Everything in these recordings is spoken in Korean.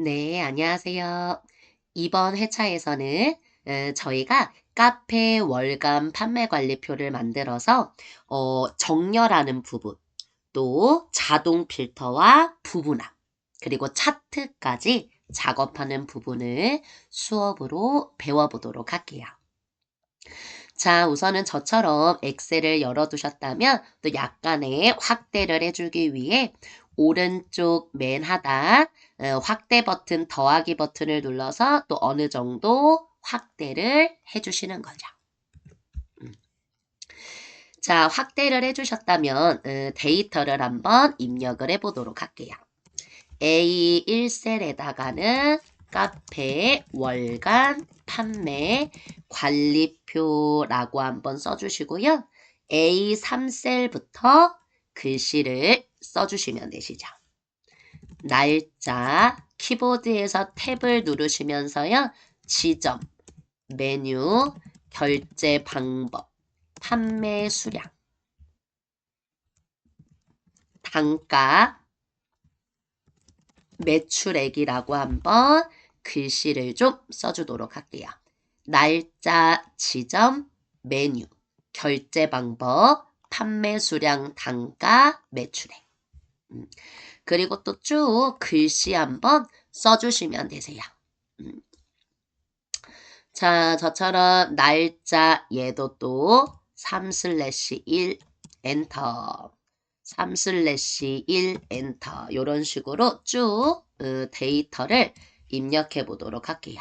네, 안녕하세요. 이번 회차에서는 저희가 카페 월간 판매 관리표를 만들어서 정렬하는 부분, 또 자동 필터와 부분함, 그리고 차트까지 작업하는 부분을 수업으로 배워보도록 할게요. 자, 우선은 저처럼 엑셀을 열어두셨다면 또 약간의 확대를 해주기 위해 오른쪽 맨 하단 확대 버튼, 더하기 버튼을 눌러서 또 어느 정도 확대를 해주시는 거죠. 자, 확대를 해주셨다면 데이터를 한번 입력을 해보도록 할게요. A1셀에다가는 카페 월간 판매 관리표라고 한번 써주시고요. A3셀부터 글씨를 써주시면 되시죠. 날짜, 키보드에서 탭을 누르시면서요. 지점, 메뉴, 결제 방법, 판매 수량, 단가, 매출액이라고 한번 글씨를 좀 써주도록 할게요. 날짜, 지점, 메뉴, 결제 방법, 판매 수량, 단가, 매출액. 그리고 또 쭉 글씨 한번 써주시면 되세요. 자, 저처럼 날짜 얘도 또 3/1 엔터 3/1 엔터 이런 식으로 쭉 데이터를 입력해 보도록 할게요.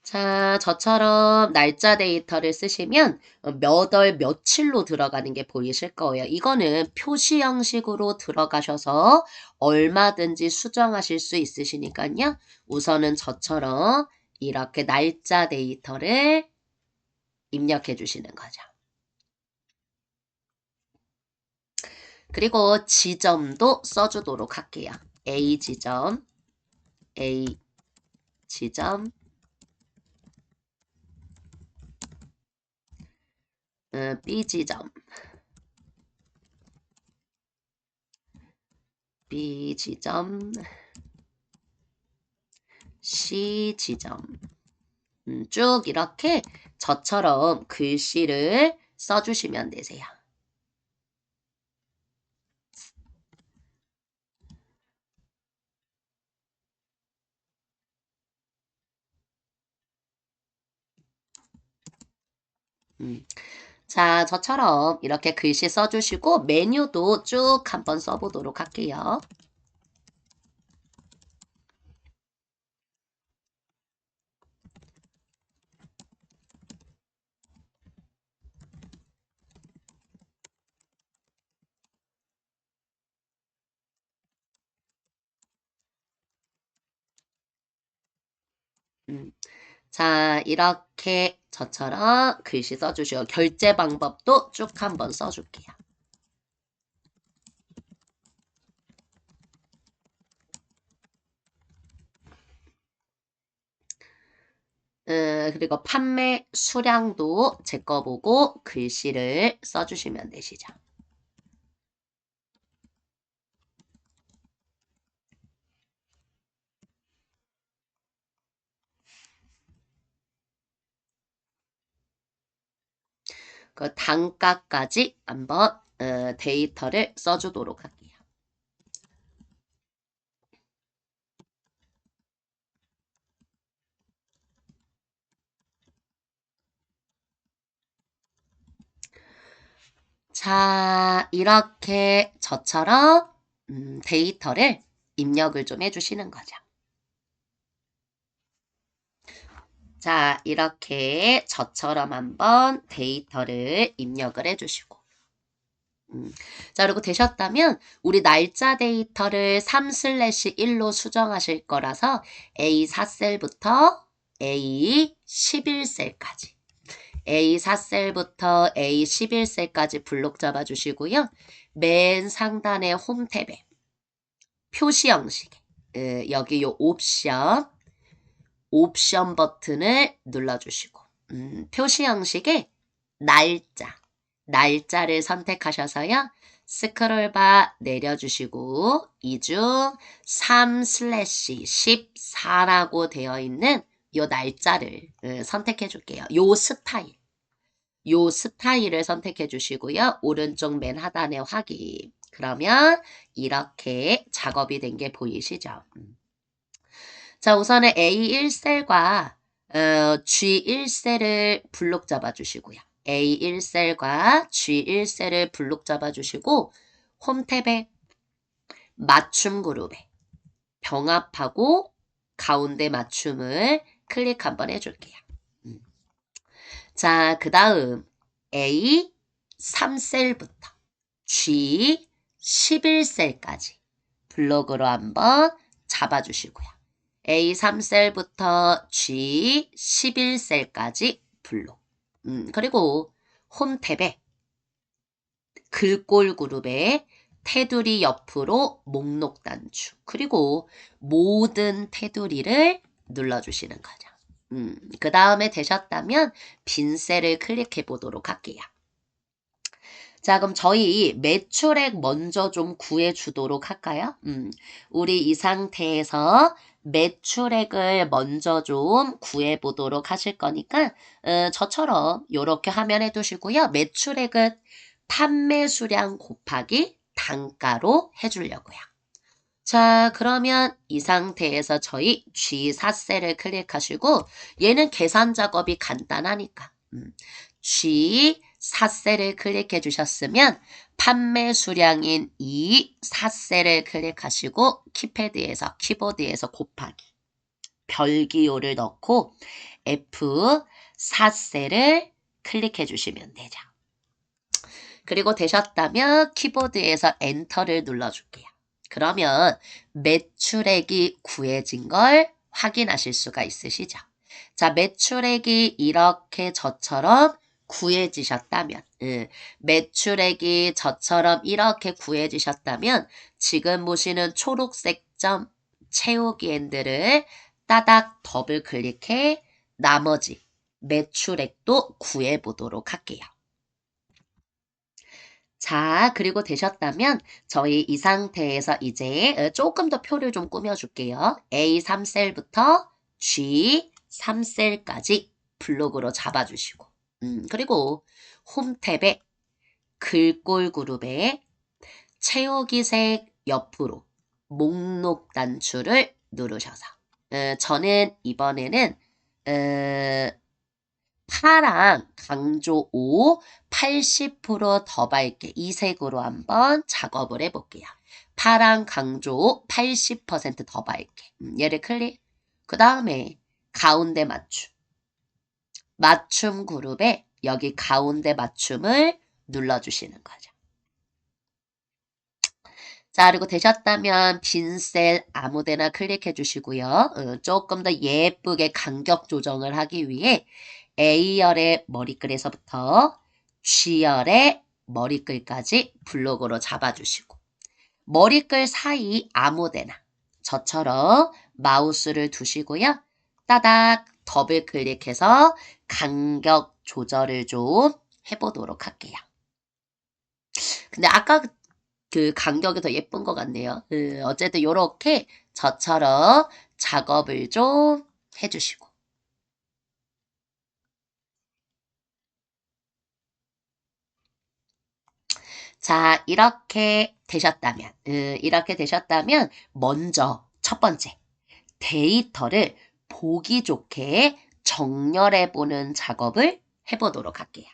자, 저처럼 날짜 데이터를 쓰시면 몇 월 며칠로 들어가는 게 보이실 거예요. 이거는 표시 형식으로 들어가셔서 얼마든지 수정하실 수 있으시니까요. 우선은 저처럼 이렇게 날짜 데이터를 입력해 주시는 거죠. 그리고 지점도 써주도록 할게요. A 지점, A 지점, B 지점, B 지점, C 지점. 쭉 이렇게 저처럼 글씨를 써주시면 되세요. 자, 저처럼 이렇게 글씨 써주시고 메뉴도 쭉 한번 써보도록 할게요. 자, 이렇게 저처럼 글씨 써주시고 결제 방법도 쭉 한번 써줄게요. 그리고 판매 수량도 제 거 보고 글씨를 써주시면 되시죠. 그 단가까지 한번 데이터를 써주도록 할게요. 자, 이렇게 저처럼 데이터를 입력을 좀 해주시는 거죠. 자, 이렇게 저처럼 한번 데이터를 입력을 해주시고 자, 그리고 되셨다면 우리 날짜 데이터를 3/1로 수정하실 거라서 A4셀부터 A11셀까지 A4셀부터 A11셀까지 블록 잡아주시고요. 맨 상단의 홈 탭에 표시 형식에 여기 요 옵션 버튼을 눌러주시고 표시 형식에 날짜 날짜를 선택하셔서요. 스크롤바 내려주시고 이 중 3/14라고 되어 있는 요 날짜를 선택해 줄게요. 요 스타일을 선택해 주시고요. 오른쪽 맨 하단에 확인. 그러면 이렇게 작업이 된 게 보이시죠? 자, 우선은 A1셀과 G1셀을 블록 잡아주시고요. A1셀과 G1셀을 블록 잡아주시고 홈 탭에 맞춤 그룹에 병합하고 가운데 맞춤을 클릭 한번 해줄게요. 자, 그 다음 A 3셀부터 G 11셀까지 블록으로 한번 잡아주시고요. A 3셀부터 G 11셀까지 블록. 그리고 홈 탭에 글꼴 그룹에 테두리 옆으로 목록 단추. 그리고 모든 테두리를 눌러주시는 거죠. 그 다음에 되셨다면 빈 셀을 클릭해 보도록 할게요. 자, 그럼 저희 매출액 먼저 좀 구해 주도록 할까요? 우리 이 상태에서 매출액을 먼저 좀 구해 보도록 하실 거니까 저처럼 이렇게 화면에 두시고요. 매출액은 판매 수량 곱하기 단가로 해주려고요. 자, 그러면 이 상태에서 저희 G4셀을 클릭하시고 얘는 계산 작업이 간단하니까 G4셀을 클릭해 주셨으면 판매 수량인 이 4셀을 클릭하시고 키보드에서 곱하기 별기호를 넣고 F4셀을 클릭해 주시면 되죠. 그리고 되셨다면 키보드에서 엔터를 눌러줄게요. 그러면 매출액이 구해진 걸 확인하실 수가 있으시죠? 자, 매출액이 이렇게 저처럼 구해지셨다면, 매출액이 저처럼 이렇게 구해지셨다면 지금 보시는 초록색 점 채우기 핸들을 따닥 더블 클릭해 나머지 매출액도 구해보도록 할게요. 자, 그리고 되셨다면 저희 이 상태에서 이제 조금 더 표를 좀 꾸며줄게요. A3셀부터 G3셀까지 블록으로 잡아주시고 그리고 홈 탭에 글꼴 그룹에 채우기색 옆으로 목록 단추를 누르셔서 저는 이번에는 파랑 강조 5 80%더 밝게 이 색으로 한번 작업을 해볼게요. 파랑 강조 80%더 밝게 얘를 클릭. 그 다음에 가운데 맞춤 그룹에 여기 가운데 맞춤을 눌러주시는 거죠. 자, 그리고 되셨다면 빈 셀 아무데나 클릭해 주시고요. 조금 더 예쁘게 간격 조정을 하기 위해 A열의 머리글에서부터 G열의 머리글까지 블록으로 잡아주시고 머리글 사이 아무데나 저처럼 마우스를 두시고요. 따닥 더블 클릭해서 간격 조절을 좀 해보도록 할게요. 근데 아까 그 간격이 더 예쁜 것 같네요. 어쨌든 이렇게 저처럼 작업을 좀 해주시고 자, 이렇게 되셨다면 먼저 첫 번째 데이터를 보기 좋게 정렬해 보는 작업을 해보도록 할게요.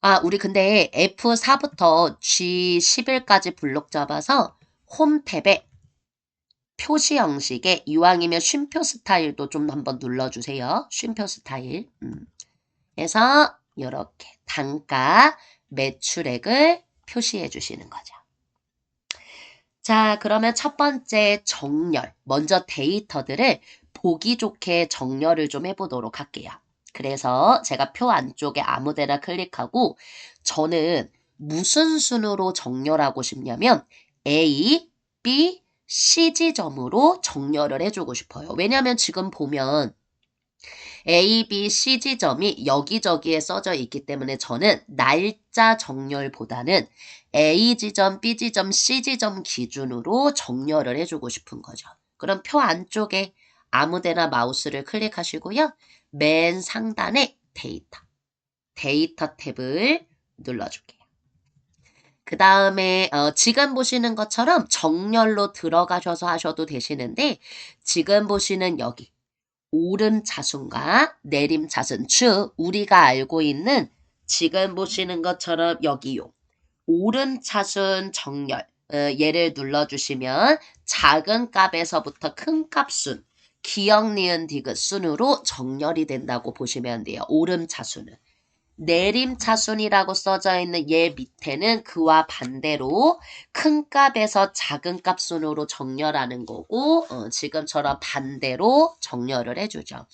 아, 우리 근데 F4부터 G11까지 블록 잡아서 홈 탭에 표시 형식에 이왕이면 쉼표 스타일도 좀 한번 눌러주세요. 쉼표 스타일. 그래서 이렇게 단가 매출액을 표시해 주시는 거죠. 자, 그러면 첫 번째 정렬. 먼저 데이터들을 보기 좋게 정렬을 좀 해보도록 할게요. 그래서 제가 표 안쪽에 아무데나 클릭하고 저는 무슨 순으로 정렬하고 싶냐면 A, B, C 지점으로 정렬을 해주고 싶어요. 왜냐하면 지금 보면 A, B, C 지점이 여기저기에 써져 있기 때문에 저는 날짜 정렬보다는 A 지점, B 지점, C 지점 기준으로 정렬을 해주고 싶은 거죠. 그럼 표 안쪽에 아무데나 마우스를 클릭하시고요. 맨 상단에 데이터 탭을 눌러줄게요. 그 다음에 지금 보시는 것처럼 정렬로 들어가셔서 하셔도 되시는데 지금 보시는 여기 오름차순과 내림차순, 즉 우리가 알고 있는 지금 보시는 것처럼 여기요. 오름차순 정렬, 얘를 눌러주시면 작은 값에서부터 큰 값순, 기역, 니은, 디귿 순으로 정렬이 된다고 보시면 돼요. 오름차순은. 내림차순이라고 써져 있는 얘 밑에는 그와 반대로 큰 값에서 작은 값 순으로 정렬하는 거고 지금처럼 반대로 정렬을 해주죠.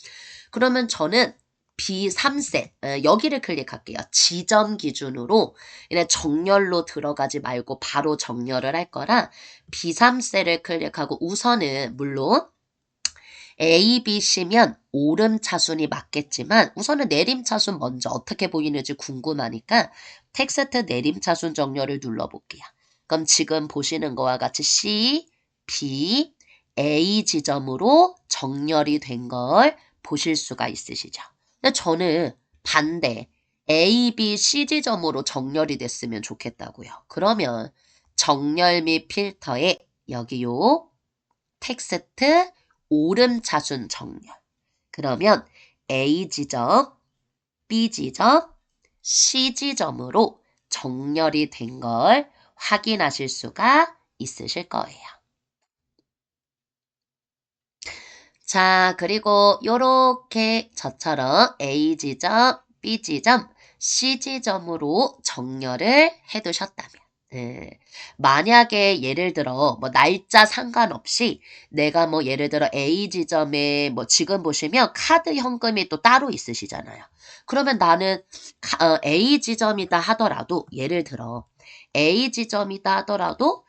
그러면 저는 B3셋 여기를 클릭할게요. 지점 기준으로 그냥 정렬로 들어가지 말고 바로 정렬을 할 거라 B3셀을 클릭하고 우선은 물론 A, B, C면 오름차순이 맞겠지만 우선은 내림차순 먼저 어떻게 보이는지 궁금하니까 텍스트 내림차순 정렬을 눌러볼게요. 그럼 지금 보시는 거와 같이 C, B, A 지점으로 정렬이 된 걸 보실 수가 있으시죠. 근데 저는 반대 A, B, C 지점으로 정렬이 됐으면 좋겠다고요. 그러면 정렬 및 필터에 여기요 텍스트 오름차순 정렬. 그러면 A 지점, B 지점, C 지점으로 정렬이 된 걸 확인하실 수가 있으실 거예요. 자, 그리고 요렇게 저처럼 A 지점, B 지점, C 지점으로 정렬을 해두셨다면 만약에 예를 들어 뭐 날짜 상관없이 내가 뭐 예를 들어 A 지점에 뭐 지금 보시면 카드 현금이 또 따로 있으시잖아요. 그러면 나는 A 지점이다 하더라도 예를 들어 A 지점이다 하더라도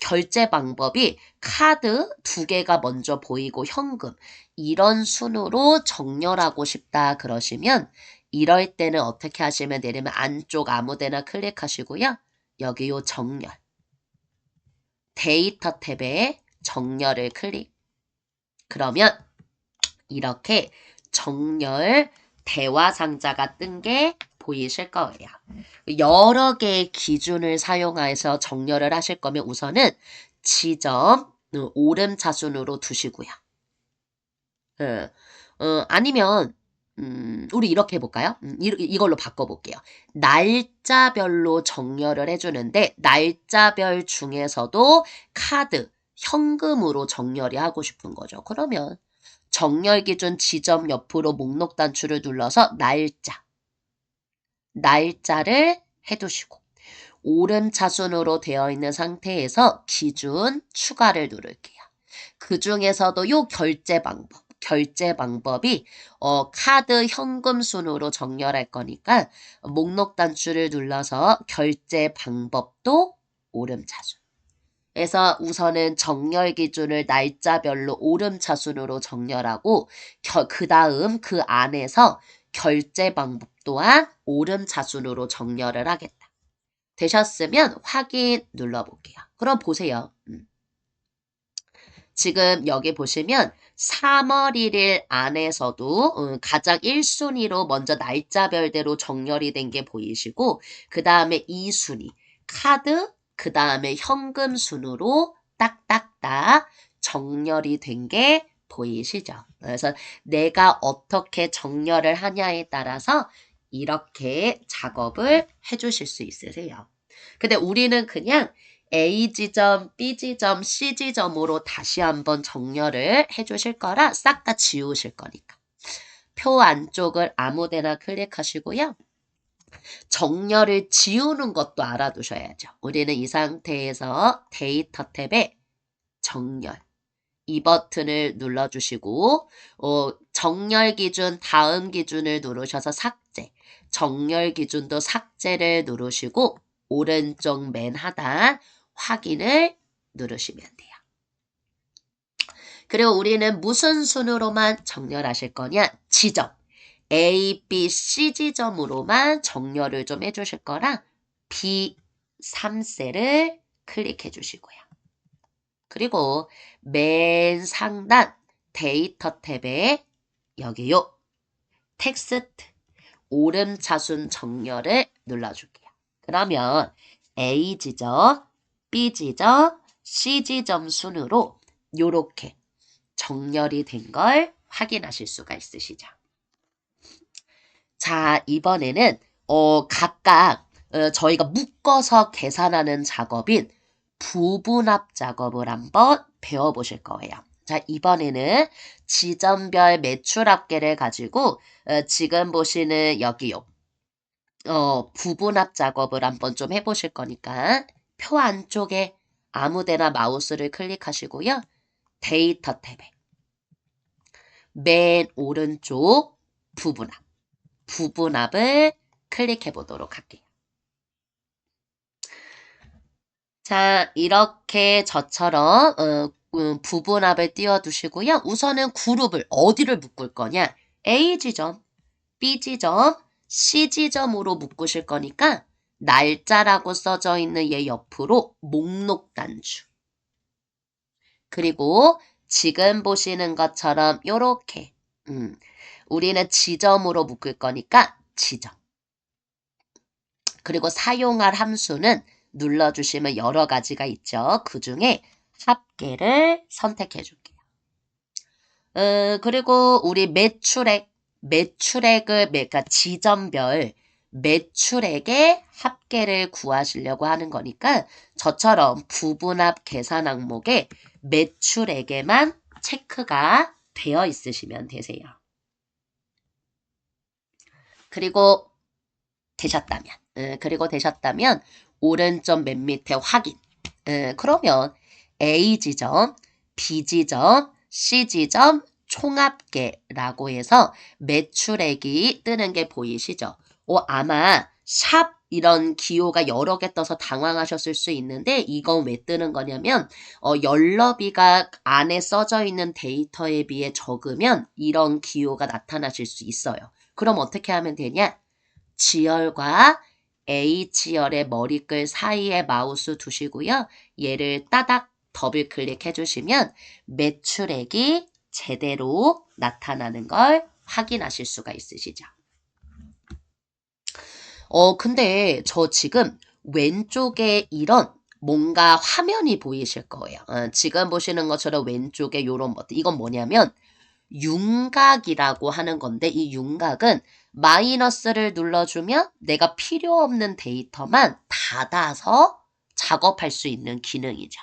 결제 방법이 카드 2개가 먼저 보이고 현금 이런 순으로 정렬하고 싶다 그러시면 이럴 때는 어떻게 하시면 되냐면 안쪽 아무데나 클릭하시고요. 여기 요 정렬 데이터 탭에 정렬을 클릭 그러면 이렇게 정렬 대화 상자가 뜬 게 보이실 거예요. 여러 개의 기준을 사용해서 정렬을 하실 거면 우선은 지점 오름차순으로 두시고요. 아니면 우리 이렇게 해볼까요? 이걸로 바꿔볼게요. 날짜별로 정렬을 해주는데 날짜별 중에서도 카드, 현금으로 정렬이 하고 싶은 거죠. 그러면 정렬 기준 지점 옆으로 목록 단추를 눌러서 날짜를 해두시고 오름차순으로 되어 있는 상태에서 기준 추가를 누를게요. 그 중에서도 요 결제 방법이 카드 현금 순으로 정렬할 거니까 목록 단추를 눌러서 결제 방법도 오름차순. 그래서 우선은 정렬 기준을 날짜별로 오름차순으로 정렬하고 그 다음 그 안에서 결제 방법 또한 오름차순으로 정렬을 하겠다. 되셨으면 확인 눌러볼게요. 그럼 보세요. 지금 여기 보시면 3월 1일 안에서도 가장 1순위로 먼저 날짜별대로 정렬이 된 게 보이시고 그 다음에 2순위 카드 그 다음에 현금 순으로 딱딱딱 정렬이 된 게 보이시죠? 그래서 내가 어떻게 정렬을 하냐에 따라서 이렇게 작업을 해주실 수 있으세요. 근데 우리는 그냥 A 지점, B 지점, C 지점으로 다시 한번 정렬을 해주실 거라 싹 다 지우실 거니까. 표 안쪽을 아무데나 클릭하시고요. 정렬을 지우는 것도 알아두셔야죠. 우리는 이 상태에서 데이터 탭에 정렬 이 버튼을 눌러주시고 정렬 기준 다음 기준을 누르셔서 삭제 정렬 기준도 삭제를 누르시고 오른쪽 맨 하단 확인을 누르시면 돼요. 그리고 우리는 무슨 순으로만 정렬하실 거냐? 지점. A, B, C 지점으로만 정렬을 좀 해주실 거라 B3셀을 클릭해 주시고요. 그리고 맨 상단 데이터 탭에 여기요. 텍스트 오름차순 정렬을 눌러줄게요. 그러면 A 지점, B 지점, C 지점 순으로 이렇게 정렬이 된 걸 확인하실 수가 있으시죠. 자, 이번에는 각각 저희가 묶어서 계산하는 작업인 부분합 작업을 한번 배워보실 거예요. 자, 이번에는 지점별 매출 합계를 가지고 지금 보시는 여기요. 부분합 작업을 한번 좀 해보실 거니까 표 안쪽에 아무데나 마우스를 클릭하시고요. 데이터 탭에 맨 오른쪽 부분합을 클릭해 보도록 할게요. 자, 이렇게 저처럼 부분합을 띄워두시고요. 우선은 그룹을 어디를 묶을 거냐? A 지점, B 지점, C 지점으로 묶으실 거니까 날짜라고 써져 있는 얘 옆으로 목록 단추. 그리고 지금 보시는 것처럼 요렇게 우리는 지점으로 묶을 거니까 지점. 그리고 사용할 함수는 눌러주시면 여러 가지가 있죠. 그 중에 합계를 선택해 줄게요. 그리고 우리 매출액을, 그러니까 지점별 매출액의 합계를 구하시려고 하는 거니까 저처럼 부분합 계산 항목에 매출액에만 체크가 되어 있으시면 되세요. 그리고 되셨다면 오른쪽 맨 밑에 확인. 그러면 A 지점, B 지점, C 지점 총합계라고 해서 매출액이 뜨는 게 보이시죠? 아마 샵 이런 기호가 여러 개 떠서 당황하셨을 수 있는데 이건 왜 뜨는 거냐면 연럽이가 안에 써져 있는 데이터에 비해 적으면 이런 기호가 나타나실 수 있어요. 그럼 어떻게 하면 되냐? G열과 H열의 머리글 사이에 마우스 두시고요. 얘를 따닥 더블 클릭해 주시면 매출액이 제대로 나타나는 걸 확인하실 수가 있으시죠. 근데 저 지금 왼쪽에 이런 뭔가 화면이 보이실 거예요. 지금 보시는 것처럼 왼쪽에 이런 것들. 이건 뭐냐면 윤곽이라고 하는 건데 이 윤곽은 마이너스를 눌러주면 내가 필요 없는 데이터만 닫아서 작업할 수 있는 기능이죠.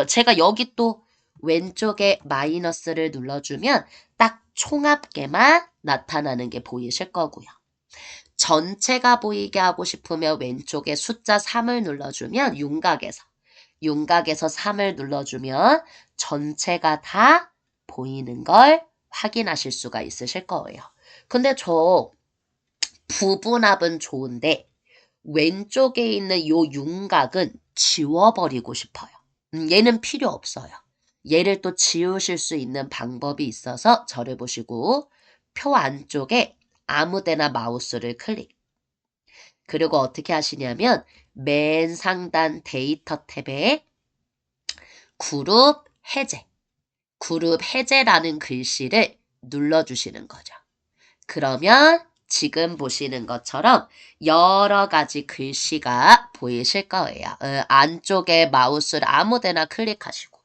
제가 여기 또 왼쪽에 마이너스를 눌러주면 딱 총합계만 나타나는 게 보이실 거고요. 전체가 보이게 하고 싶으면 왼쪽에 숫자 3을 눌러주면 윤곽에서 3을 눌러주면 전체가 다 보이는 걸 확인하실 수가 있으실 거예요. 근데 저 부분합은 좋은데 왼쪽에 있는 요 윤곽은 지워버리고 싶어요. 얘는 필요 없어요. 얘를 또 지우실 수 있는 방법이 있어서 저를 보시고 표 안쪽에 아무데나 마우스를 클릭. 그리고 어떻게 하시냐면 맨 상단 데이터 탭에 그룹 해제라는 글씨를 눌러주시는 거죠. 그러면 지금 보시는 것처럼 여러 가지 글씨가 보이실 거예요. 안쪽에 마우스를 아무데나 클릭하시고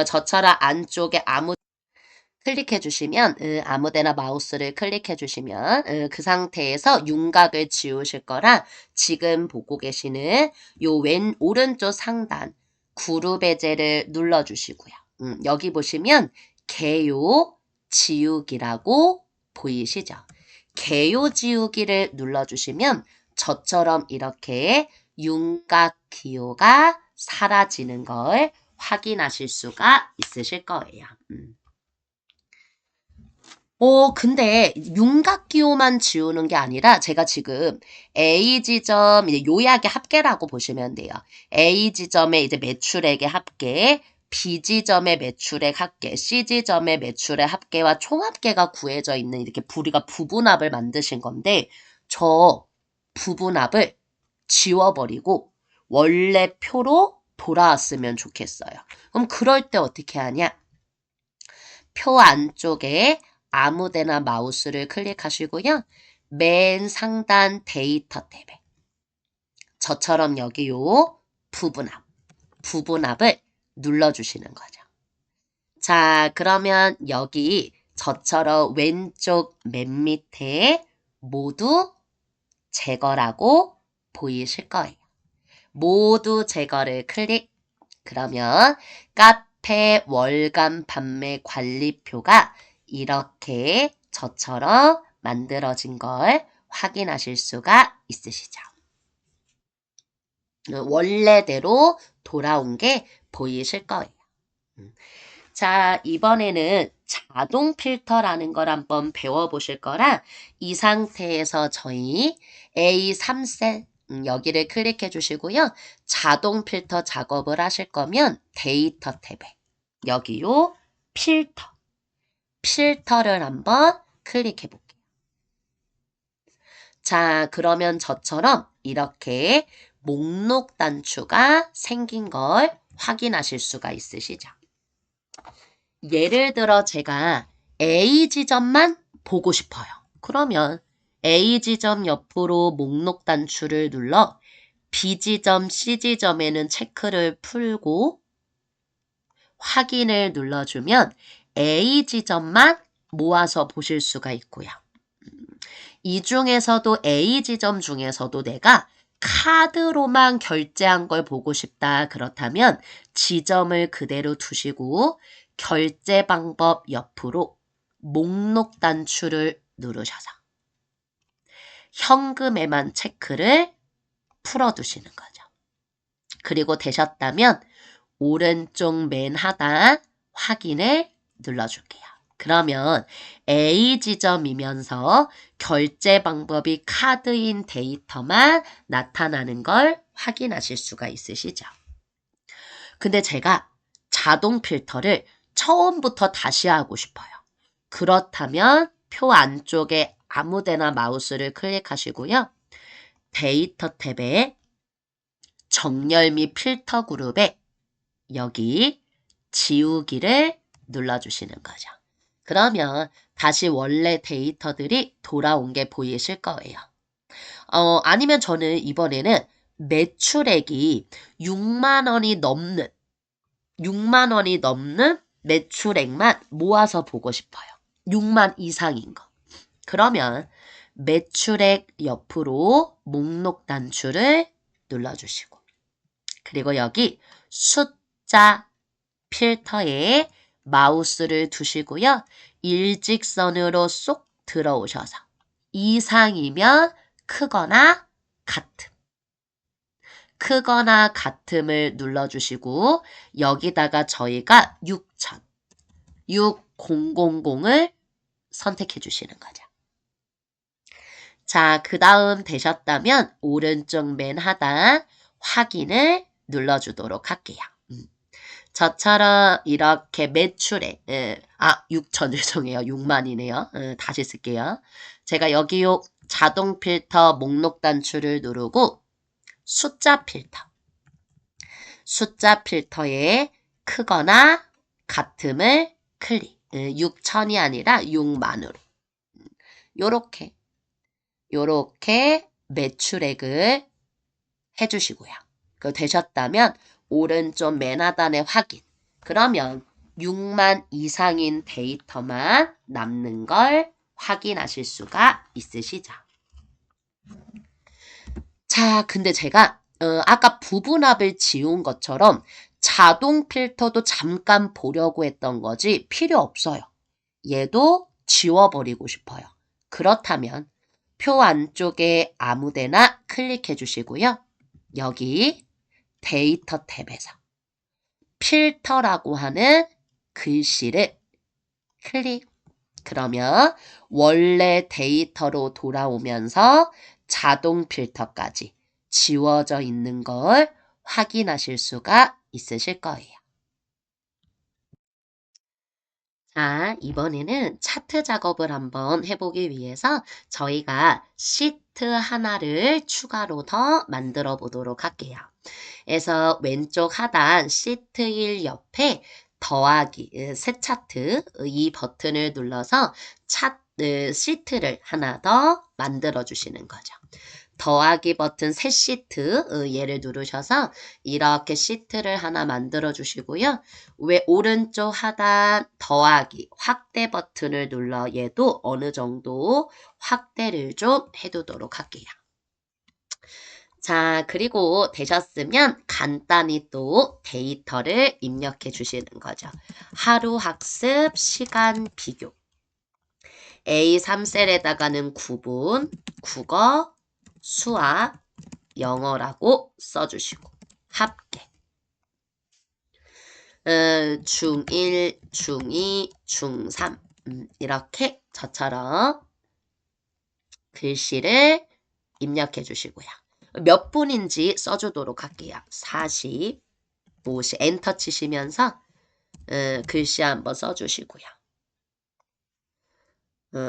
저처럼 안쪽에 클릭해 주시면 아무데나 마우스를 클릭해 주시면 그 상태에서 윤곽을 지우실 거라 지금 보고 계시는 요 오른쪽 상단 그룹 해제를 눌러 주시고요. 여기 보시면 개요 지우기라고 보이시죠? 개요 지우기를 눌러 주시면 저처럼 이렇게 윤곽 기호가 사라지는 걸 확인하실 수가 있으실 거예요. 근데 윤곽기호만 지우는 게 아니라 제가 지금 A 지점 이제 요약의 합계라고 보시면 돼요. A 지점의 이제 매출액의 합계, B지점의 매출액 합계, C지점의 매출액 합계와 총합계가 구해져 있는 이렇게 우리가 부분합을 만드신 건데 저 부분합을 지워버리고 원래 표로 돌아왔으면 좋겠어요. 그럼 그럴 때 어떻게 하냐? 표 안쪽에 아무데나 마우스를 클릭하시고요. 맨 상단 데이터 탭에 저처럼 여기 요 부분합을 눌러주시는 거죠. 자, 그러면 여기 저처럼 왼쪽 맨 밑에 모두 제거라고 보이실 거예요. 모두 제거를 클릭. 그러면 카페 월간 판매 관리표가 이렇게 저처럼 만들어진 걸 확인하실 수가 있으시죠. 원래대로 돌아온 게 보이실 거예요. 자, 이번에는 자동 필터라는 걸 한번 배워보실 거라 이 상태에서 저희 A3셀 여기를 클릭해 주시고요. 자동 필터 작업을 하실 거면 데이터 탭에 여기요 필터를 한번 클릭해 볼게요. 자, 그러면 저처럼 이렇게 목록 단추가 생긴 걸 확인하실 수가 있으시죠. 예를 들어 제가 A 지점만 보고 싶어요. 그러면 A 지점 옆으로 목록 단추를 눌러 B 지점, C 지점에는 체크를 풀고 확인을 눌러주면 A 지점만 모아서 보실 수가 있고요. 이 중에서도 A 지점 중에서도 내가 카드로만 결제한 걸 보고 싶다. 그렇다면 지점을 그대로 두시고 결제 방법 옆으로 목록 단추를 누르셔서 현금에만 체크를 풀어두시는 거죠. 그리고 되셨다면 오른쪽 맨 하단 확인을 눌러줄게요. 그러면 A 지점이면서 결제 방법이 카드인 데이터만 나타나는 걸 확인하실 수가 있으시죠. 근데 제가 자동 필터를 처음부터 다시 하고 싶어요. 그렇다면 표 안쪽에 아무데나 마우스를 클릭하시고요. 데이터 탭에 정렬 및 필터 그룹에 여기 지우기를 눌러주시는 거죠. 그러면 다시 원래 데이터들이 돌아온 게 보이실 거예요. 아니면 저는 이번에는 매출액이 6만 원이 넘는 매출액만 모아서 보고 싶어요. 6만 이상인 거. 그러면 매출액 옆으로 목록 단추를 눌러주시고 그리고 여기 숫자 필터에 마우스를 두시고요. 일직선으로 쏙 들어오셔서 이상이면 크거나 같음을 눌러주시고 여기다가 저희가 6000을 선택해 주시는 거죠. 자, 그 다음 되셨다면 오른쪽 맨 하단 확인을 눌러주도록 할게요. 저처럼 이렇게 매출액, 6천 죄송해요. 6만이네요. 다시 쓸게요. 제가 여기 요 자동 필터 목록 단추를 누르고 숫자 필터에 크거나 같음을 클릭. 6천이 아니라 6만으로. 요렇게 매출액을 해주시고요. 그 되셨다면 오른쪽 맨 하단에 확인. 그러면 6만 이상인 데이터만 남는 걸 확인하실 수가 있으시죠. 자, 근데 제가 아까 부분합을 지운 것처럼 자동 필터도 잠깐 보려고 했던 거지 필요 없어요. 얘도 지워버리고 싶어요. 그렇다면 표 안쪽에 아무데나 클릭해 주시고요. 여기 데이터 탭에서 필터라고 하는 글씨를 클릭. 그러면 원래 데이터로 돌아오면서 자동 필터까지 지워져 있는 걸 확인하실 수가 있으실 거예요. 이번에는 차트 작업을 한번 해보기 위해서 저희가 시트 하나를 추가로 더 만들어 보도록 할게요. 그래서 왼쪽 하단 시트 1 옆에 더하기 새 차트 이 버튼을 눌러서 시트를 하나 더 만들어 주시는 거죠. 더하기 버튼 새 시트 얘를 누르셔서 이렇게 시트를 하나 만들어 주시고요. 오른쪽 하단 더하기 확대 버튼을 눌러 얘도 어느 정도 확대를 좀 해두도록 할게요. 자, 그리고 되셨으면 간단히 또 데이터를 입력해 주시는 거죠. 하루 학습 시간 비교. A3셀에다가는 구분, 국어, 수학, 영어라고 써주시고 합계. 중1, 중2, 중3 이렇게 저처럼 글씨를 입력해 주시고요. 몇 분인지 써주도록 할게요. 40, 50 엔터 치시면서 글씨 한번 써주시고요.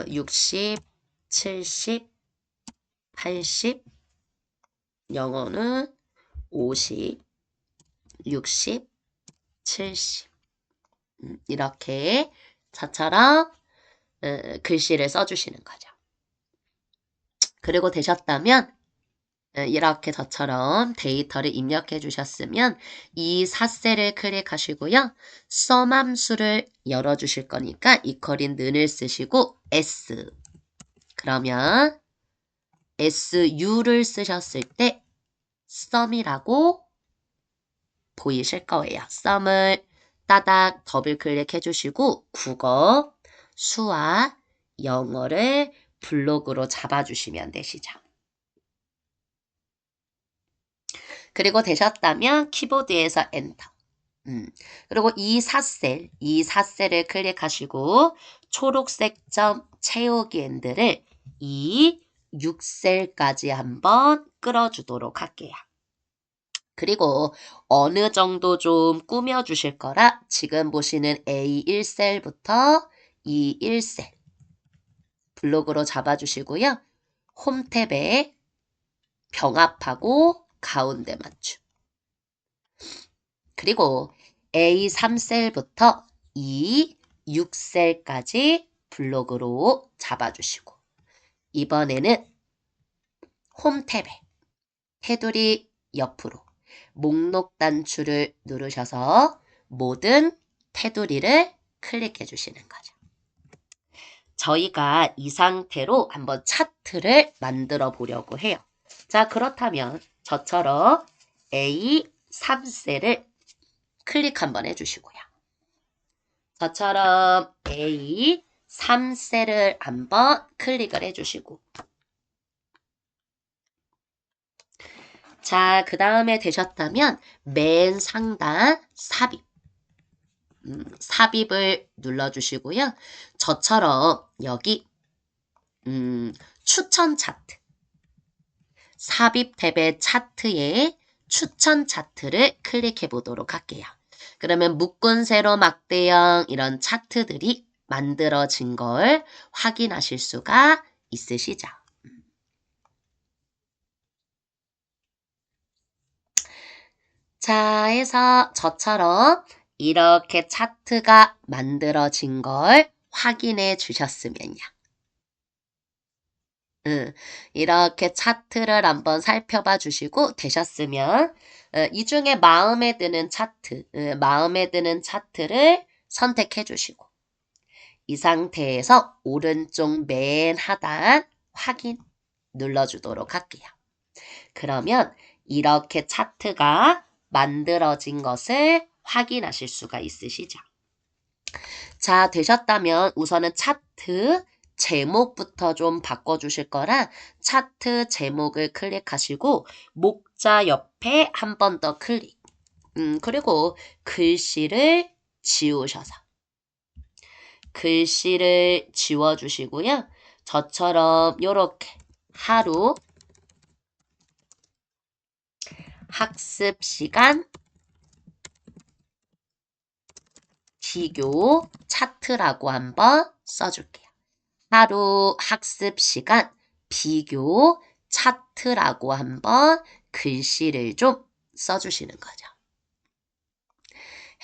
60, 70, 80 영어는 50, 60, 70 이렇게 저처럼 글씨를 써주시는 거죠. 그리고 되셨다면 이렇게 저처럼 데이터를 입력해 주셨으면 이 4셀을 클릭하시고요. 썸 함수를 열어주실 거니까 이퀄인 는을 쓰시고 S 그러면 SU를 쓰셨을 때 썸이라고 보이실 거예요. 썸을 따닥 더블 클릭해 주시고 국어, 수학, 영어를 블록으로 잡아주시면 되시죠. 그리고 되셨다면 키보드에서 엔터. 그리고 이 4셀을 클릭하시고 초록색 점 채우기 엔드를 이 6셀까지 한번 끌어주도록 할게요. 그리고 어느 정도 좀 꾸며주실 거라 지금 보시는 A1셀부터 E1셀 블록으로 잡아주시고요. 홈 탭에 병합하고 가운데 맞춤. 그리고 A3셀부터 E6셀까지 블록으로 잡아주시고 이번에는 홈 탭에 테두리 옆으로 목록 단추를 누르셔서 모든 테두리를 클릭해 주시는 거죠. 저희가 이 상태로 한번 차트를 만들어 보려고 해요. 자, 그렇다면 저처럼 A3셀을 클릭 한번 해주시고요. 저처럼 A3셀을 한번 클릭을 해주시고 자, 그 다음에 되셨다면 맨 상단 삽입 삽입을 눌러주시고요. 저처럼 여기 추천 차트 삽입 탭의 차트에 추천 차트를 클릭해 보도록 할게요. 그러면 묶은 세로 막대형 이런 차트들이 만들어진 걸 확인하실 수가 있으시죠. 자, 해서 저처럼 이렇게 차트가 만들어진 걸 확인해 주셨으면요. 이렇게 차트를 한번 살펴봐 주시고 되셨으면 이 중에 마음에 드는 차트를 선택해 주시고 이 상태에서 오른쪽 맨 하단 확인 눌러주도록 할게요. 그러면 이렇게 차트가 만들어진 것을 확인하실 수가 있으시죠. 자, 되셨다면 우선은 차트 제목부터 좀 바꿔주실 거라 차트 제목을 클릭하시고 목자 옆에 한 번 더 클릭. 그리고 글씨를 지우셔서 글씨를 지워주시고요. 저처럼 이렇게 하루 학습 시간 비교 차트라고 한번 써줄게요. 하루 학습 시간 비교 차트라고 한번 글씨를 좀 써주시는 거죠.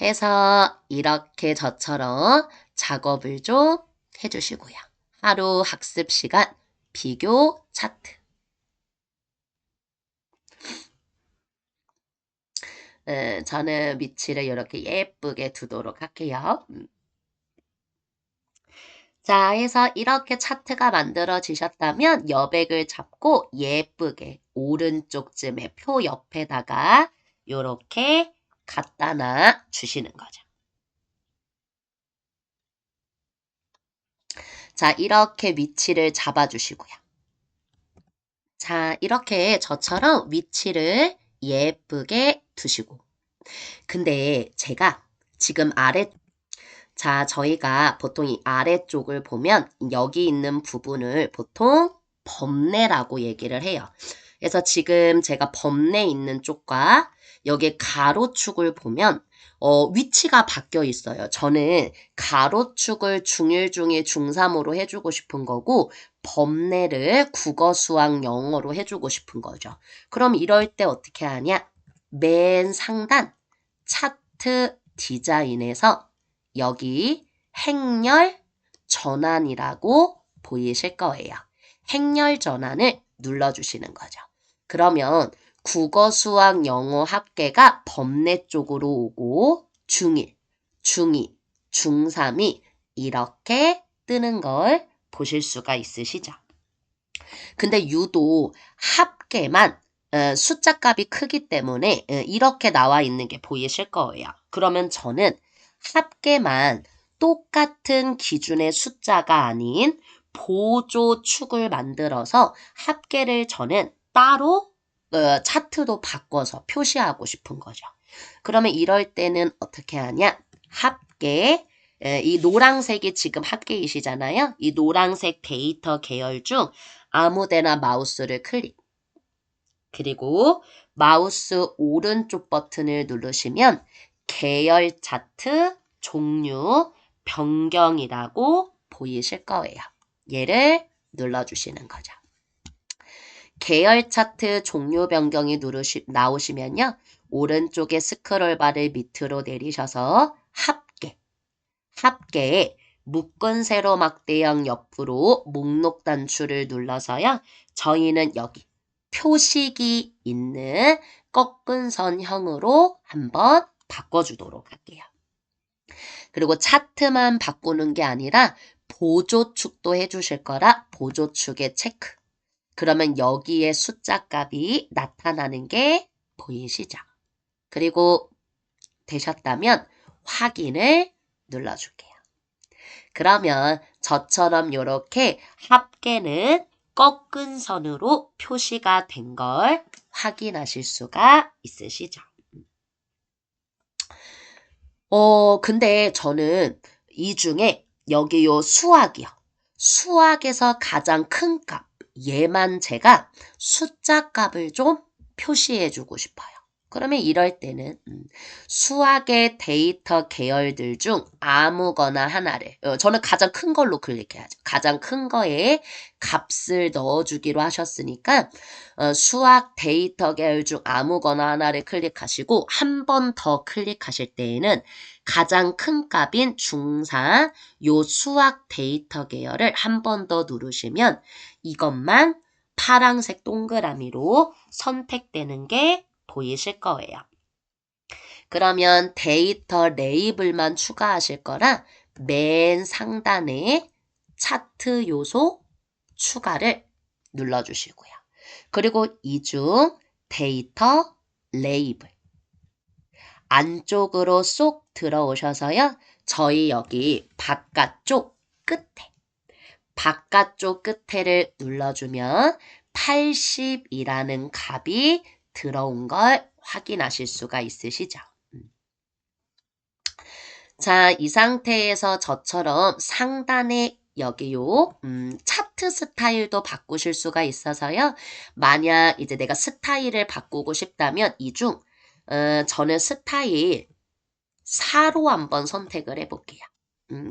해서 이렇게 저처럼 작업을 좀 해주시고요. 하루 학습 시간 비교 차트. 저는 위치를 이렇게 예쁘게 두도록 할게요. 자, 해서 이렇게 차트가 만들어지셨다면 여백을 잡고 예쁘게 오른쪽쯤에 표 옆에다가 이렇게 갖다 놔 주시는 거죠. 자, 이렇게 위치를 잡아주시고요. 자, 이렇게 저처럼 위치를 예쁘게 두시고. 근데 제가 지금 자, 저희가 보통 이 아래쪽을 보면 여기 있는 부분을 보통 범례라고 얘기를 해요. 그래서 지금 제가 범례 있는 쪽과 여기 가로축을 보면 위치가 바뀌어 있어요. 저는 가로축을 중1, 중2, 중3으로 해주고 싶은 거고 범례를 국어, 수학, 영어로 해주고 싶은 거죠. 그럼 이럴 때 어떻게 하냐? 맨 상단 차트 디자인에서 여기 행렬 전환이라고 보이실 거예요. 행렬 전환을 눌러주시는 거죠. 그러면 국어, 수학, 영어 합계가 범례 쪽으로 오고 중1, 중2, 중3이 이렇게 뜨는 걸 보실 수가 있으시죠. 근데 유독 합계만 숫자 값이 크기 때문에 이렇게 나와 있는 게 보이실 거예요. 그러면 저는 합계만 똑같은 기준의 숫자가 아닌 보조축을 만들어서 합계를 저는 따로 차트도 바꿔서 표시하고 싶은 거죠. 그러면 이럴 때는 어떻게 하냐? 합계, 이 노란색이 지금 합계이시잖아요. 이 노란색 데이터 계열 중 아무 데나 마우스를 클릭. 그리고 마우스 오른쪽 버튼을 누르시면 계열 차트 종류 변경이라고 보이실 거예요. 얘를 눌러주시는 거죠. 계열 차트 종류 변경이 나오시면요. 오른쪽에 스크롤바를 밑으로 내리셔서 합계에 묶은 세로 막대형 옆으로 목록 단추를 눌러서요. 저희는 여기 표식이 있는 꺾은 선형으로 한번 바꿔주도록 할게요. 그리고 차트만 바꾸는 게 아니라 보조축도 해주실 거라 보조축에 체크. 그러면 여기에 숫자 값이 나타나는 게 보이시죠? 그리고 되셨다면 확인을 눌러줄게요. 그러면 저처럼 이렇게 합계는 꺾은 선으로 표시가 된 걸 확인하실 수가 있으시죠? 근데 저는 이 중에 여기 요 수학이요. 수학에서 가장 큰 값, 얘만 제가 숫자 값을 좀 표시해주고 싶어요. 그러면 이럴 때는 수학의 데이터 계열들 중 아무거나 하나를 저는 가장 큰 걸로 클릭해야죠. 가장 큰 거에 값을 넣어주기로 하셨으니까 수학 데이터 계열 중 아무거나 하나를 클릭하시고 한 번 더 클릭하실 때에는 가장 큰 값인 중4 요 수학 데이터 계열을 한 번 더 누르시면 이것만 파란색 동그라미로 선택되는 게 보이실 거예요. 그러면 데이터 레이블만 추가하실 거라 맨 상단에 차트 요소 추가를 눌러주시고요. 그리고 이 중 데이터 레이블 안쪽으로 쏙 들어오셔서요. 저희 여기 바깥쪽 끝에를 눌러주면 80이라는 값이 들어온 걸 확인하실 수가 있으시죠? 자, 이 상태에서 저처럼 상단에 여기요, 차트 스타일도 바꾸실 수가 있어서요. 만약 이제 내가 스타일을 바꾸고 싶다면 저는 스타일 4로 한번 선택을 해볼게요.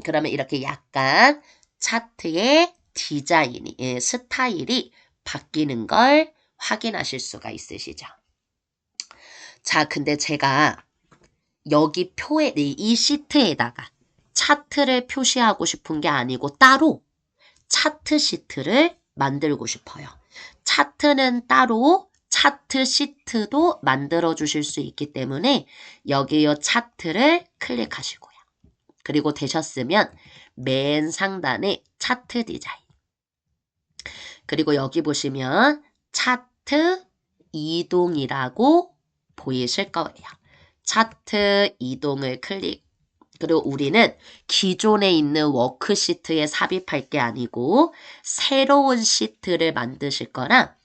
그러면 이렇게 약간 차트의 디자인이, 스타일이 바뀌는 걸 확인하실 수가 있으시죠. 자, 근데 제가 여기 표에, 이 시트에다가 차트를 표시하고 싶은 게 아니고 따로 차트 시트를 만들고 싶어요. 차트는 따로 차트 시트도 만들어 주실 수 있기 때문에 여기 요 차트를 클릭하시고요. 그리고 되셨으면 맨 상단에 차트 디자인. 그리고 여기 보시면 차트 이동이라고 보이실 거예요. 차트 이동을 클릭. 그리고 우리는 기존에 있는 워크시트에 삽입할 게 아니고 새로운 시트를 만드실 거라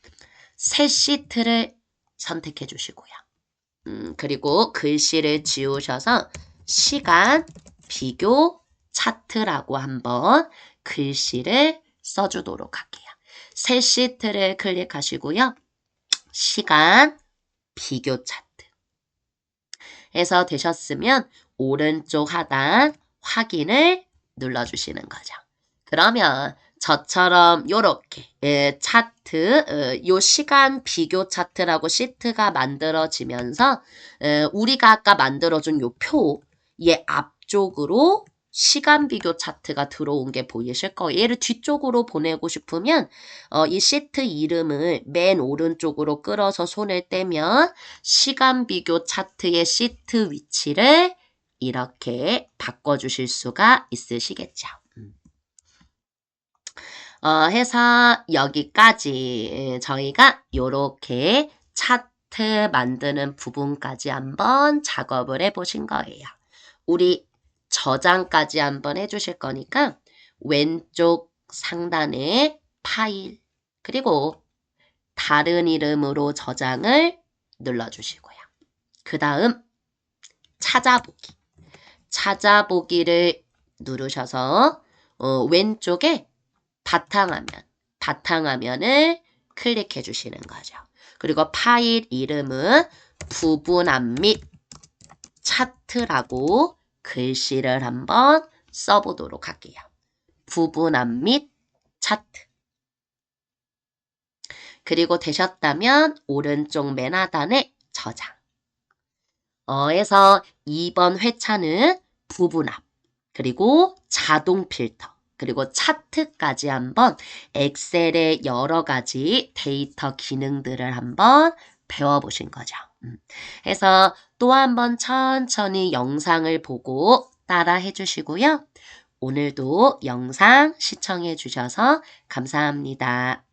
새 시트를 선택해 주시고요. 그리고 글씨를 지우셔서 시간 비교 차트라고 한번 글씨를 써주도록 할게요. 새 시트를 클릭하시고요. 시간 비교 차트 해서 되셨으면 오른쪽 하단 확인을 눌러주시는 거죠. 그러면 저처럼 요렇게 차트, 요 시간 비교 차트라고 시트가 만들어지면서 우리가 아까 만들어준 요 표의 앞쪽으로 시간 비교 차트가 들어온 게 보이실 거예요. 얘를 뒤쪽으로 보내고 싶으면 이 시트 이름을 맨 오른쪽으로 끌어서 손을 떼면 시간 비교 차트의 시트 위치를 이렇게 바꿔주실 수가 있으시겠죠. 해서 여기까지 저희가 요렇게 차트 만드는 부분까지 한번 작업을 해보신 거예요. 우리 저장까지 한번 해주실 거니까 왼쪽 상단에 파일 그리고 다른 이름으로 저장을 눌러주시고요. 그 다음 찾아보기. 찾아보기를 누르셔서 왼쪽에 바탕화면을 클릭해 주시는 거죠. 그리고 파일 이름은 부분암 및 차트라고 글씨를 한번 써보도록 할게요. 부분암 및 차트. 그리고 되셨다면 오른쪽 맨 하단에 저장. 해서 2번 회차는 부분압, 그리고 자동 필터, 그리고 차트까지 한번 엑셀의 여러 가지 데이터 기능들을 한번 배워보신 거죠. 해서 또 한번 천천히 영상을 보고 따라 해주시고요. 오늘도 영상 시청해 주셔서 감사합니다.